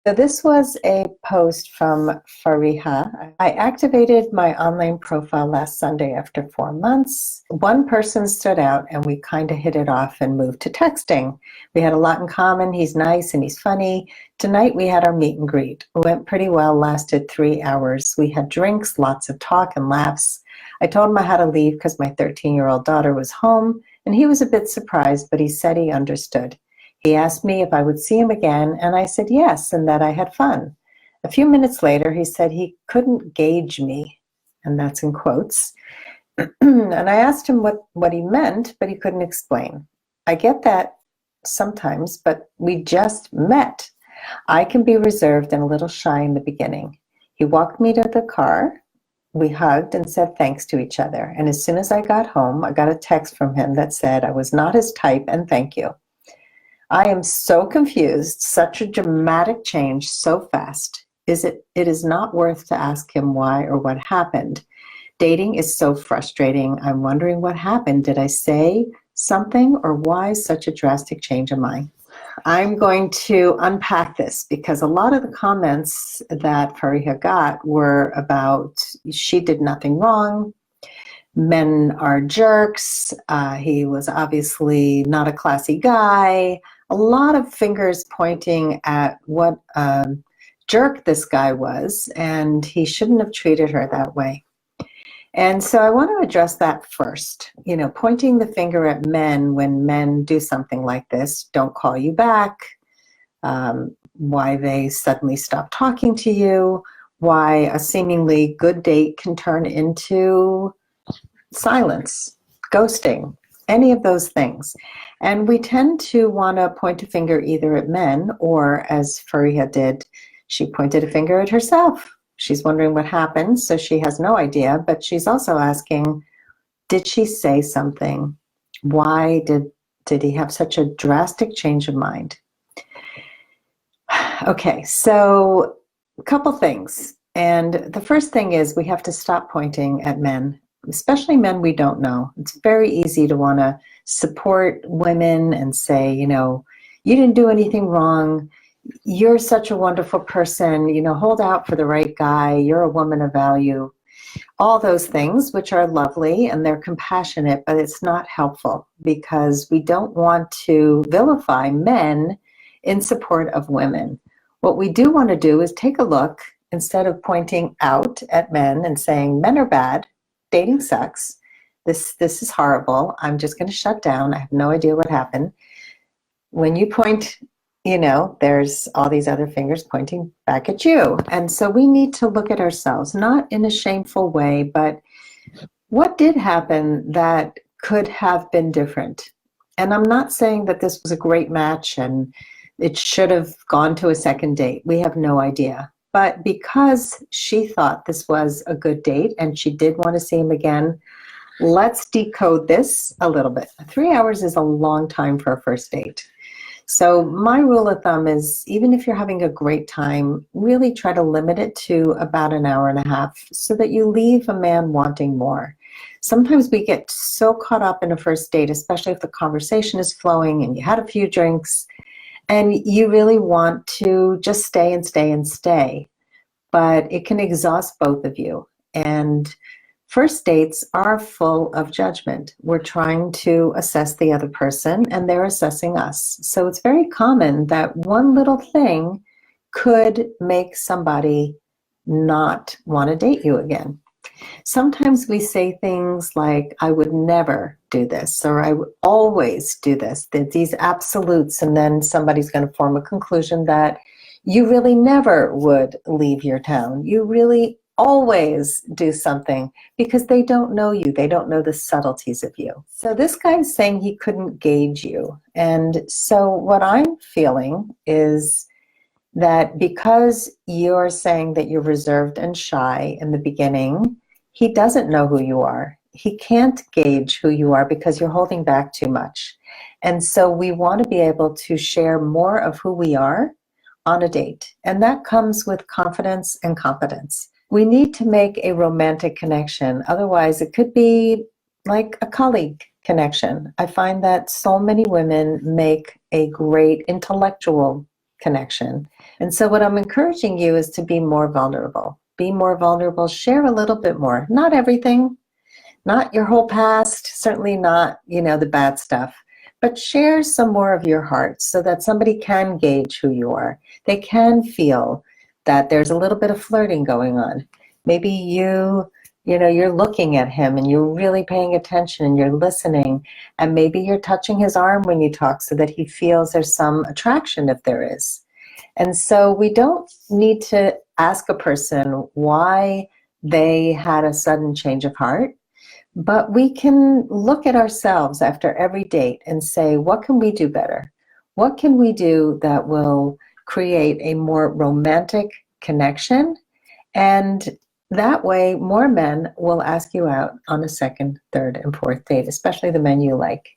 So this was a post from Fariha. I activated my online profile last Sunday after 4 months. One person stood out and we kind of hit it off and moved to texting. We had a lot in common. He's nice and he's funny. Tonight we had our meet and greet. It went pretty well, lasted 3 hours. We had drinks, lots of talk and laughs. I told him I had to leave because my 13-year-old daughter was home, and he was a bit surprised, but he said he understood. He asked me if I would see him again, and I said yes, and that I had fun. A few minutes later, he said he couldn't gauge me, and that's in quotes. And I asked him what he meant, but he couldn't explain. I get that sometimes, but we just met. I can be reserved and a little shy in the beginning. He walked me to the car. We hugged and said thanks to each other. And as soon as I got home, I got a text from him that said I was not his type and thank you. I am so confused, such a dramatic change so fast. It is not worth to ask him why or what happened. Dating is so frustrating. I'm wondering what happened. Did I say something or why such a drastic change in mind? I'm going to unpack this because a lot of the comments that Fariha got were about she did nothing wrong, men are jerks, he was obviously not a classy guy, a lot of fingers pointing at what jerk this guy was, and he shouldn't have treated her that way. And so I want to address that first. You know, pointing the finger at men when men do something like this, don't call you back, why they suddenly stop talking to you, why a seemingly good date can turn into silence, ghosting, any of those things. And we tend to want to point a finger either at men or, as Fariha did, she pointed a finger at herself. She's wondering what happened, so she has no idea, but she's also asking, did she say something? Why did he have such a drastic change of mind? Okay, so a couple things. And the first thing is we have to stop pointing at men, especially men we don't know. It's very easy to want to support women and say, you know, you didn't do anything wrong. You're such a wonderful person, you know, hold out for the right guy. You're a woman of value. All those things, which are lovely and they're compassionate, but it's not helpful because we don't want to vilify men in support of women. What we do want to do is take a look, instead of pointing out at men and saying men are bad, dating sucks, this is horrible, I'm just going to shut down, I have no idea what happened. When you point, you know, there's all these other fingers pointing back at you. And so we need to look at ourselves, not in a shameful way, but what did happen that could have been different? And I'm not saying that this was a great match and it should have gone to a second date. We have no idea. But because she thought this was a good date and she did want to see him again, let's decode this a little bit. 3 hours is a long time for a first date. So my rule of thumb is, even if you're having a great time, really try to limit it to about an hour and a half so that you leave a man wanting more. Sometimes we get so caught up in a first date, especially if the conversation is flowing and you had a few drinks, and you really want to just stay and stay and stay. But it can exhaust both of you. And first dates are full of judgment. We're trying to assess the other person and they're assessing us. So it's very common that one little thing could make somebody not want to date you again. Sometimes we say things like, I would never do this, or I would always do this, these absolutes, and then somebody's going to form a conclusion that you really never would leave your town. You really always do something, because they don't know you. They don't know the subtleties of you. So this guy is saying he couldn't gauge you. And so what I'm feeling is that because you're saying that you're reserved and shy in the beginning, he doesn't know who you are. He can't gauge who you are because you're holding back too much. And so we want to be able to share more of who we are on a date. And that comes with confidence and competence. We need to make a romantic connection. Otherwise, it could be like a colleague connection. I find that so many women make a great intellectual connection. And so what I'm encouraging you is to be more vulnerable. Be more vulnerable, share a little bit more. Not everything, not your whole past, certainly not, the bad stuff, but share some more of your heart so that somebody can gauge who you are. They can feel that there's a little bit of flirting going on. Maybe you're looking at him and you're really paying attention and you're listening, and maybe you're touching his arm when you talk so that he feels there's some attraction if there is. And so we don't need to ask a person why they had a sudden change of heart, but we can look at ourselves after every date and say, what can we do better? What can we do that will create a more romantic connection? And that way, more men will ask you out on a second, third, and fourth date, especially the men you like.